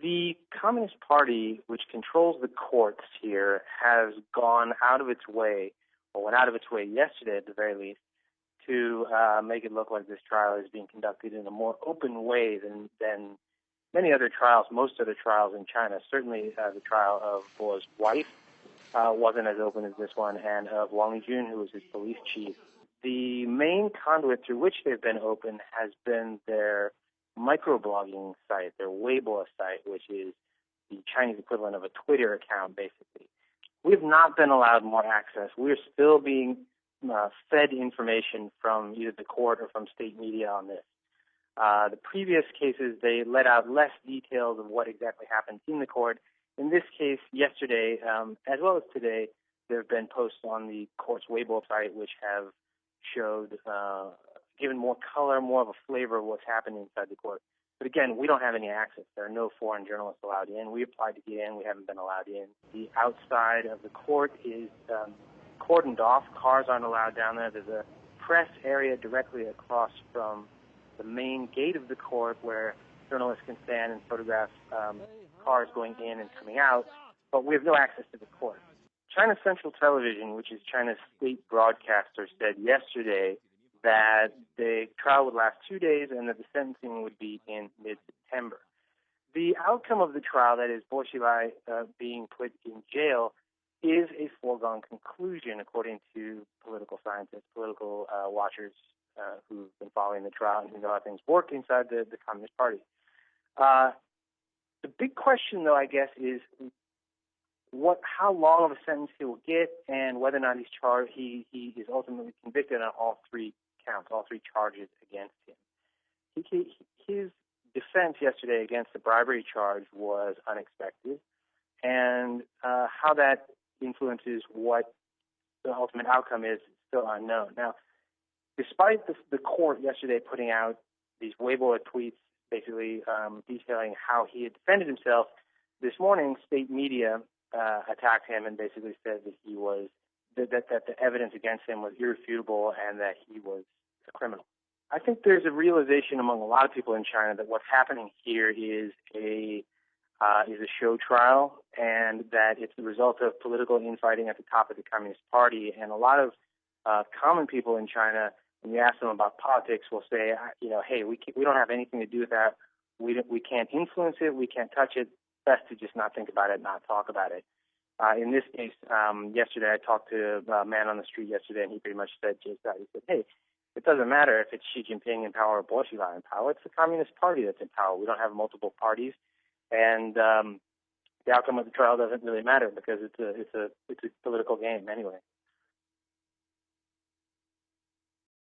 The Communist Party, which controls the courts here, has gone out of its way, or went out of its way yesterday at the very least, to make it look like this trial is being conducted in a more open way than many other trials, most other trials in China. Certainly the trial of Bo's wife wasn't as open as this one, and of Wang Lijun, who was his police chief. The main conduit through which they've been open has been their microblogging site, their Weibo site, which is the Chinese equivalent of a Twitter account, basically. We have not been allowed more access. We're still being fed information from either the court or from state media on this. The previous cases, they let out less details of what exactly happened in the court. In this case, yesterday, as well as today, there have been posts on the court's Weibo site which have showed, given more color, more of a flavor of what's happening inside the court. But again, we don't have any access. There are no foreign journalists allowed in. We applied to get in. We haven't been allowed in. The outside of the court is cordoned off. Cars aren't allowed down there. There's a press area directly across from the main gate of the court where journalists can stand and photograph cars going in and coming out, but we have no access to the court. China Central Television, which is China's state broadcaster, said yesterday that the trial would last 2 days and that the sentencing would be in mid-September. The outcome of the trial, that is Bo Xilai being put in jail, is a foregone conclusion, according to political scientists, political watchers who've been following the trial and who know how things work inside the Communist Party. The big question, though, I guess, is how long of a sentence he will get, and whether or not he is ultimately convicted on all three counts, all three charges against him. His defense yesterday against the bribery charge was unexpected, and how that influences what the ultimate outcome is still unknown. Now, despite the court yesterday putting out these Weibo tweets basically detailing how he had defended himself, this morning state media attacked him and basically said that he was that the evidence against him was irrefutable and that he was a criminal. I think there's a realization among a lot of people in China that what's happening here is a show trial, and that it's the result of political infighting at the top of the Communist Party. And a lot of common people in China, when you ask them about politics, will say, hey, we don't have anything to do with that. We can't influence it. We can't touch it. Best to just not think about it, not talk about it. In this case, yesterday I talked to a man on the street yesterday, and he pretty much said just that. He said, hey, it doesn't matter if it's Xi Jinping in power or Bo Xilai in power. It's the Communist Party that's in power. We don't have multiple parties, and the outcome of the trial doesn't really matter because it's a political game anyway.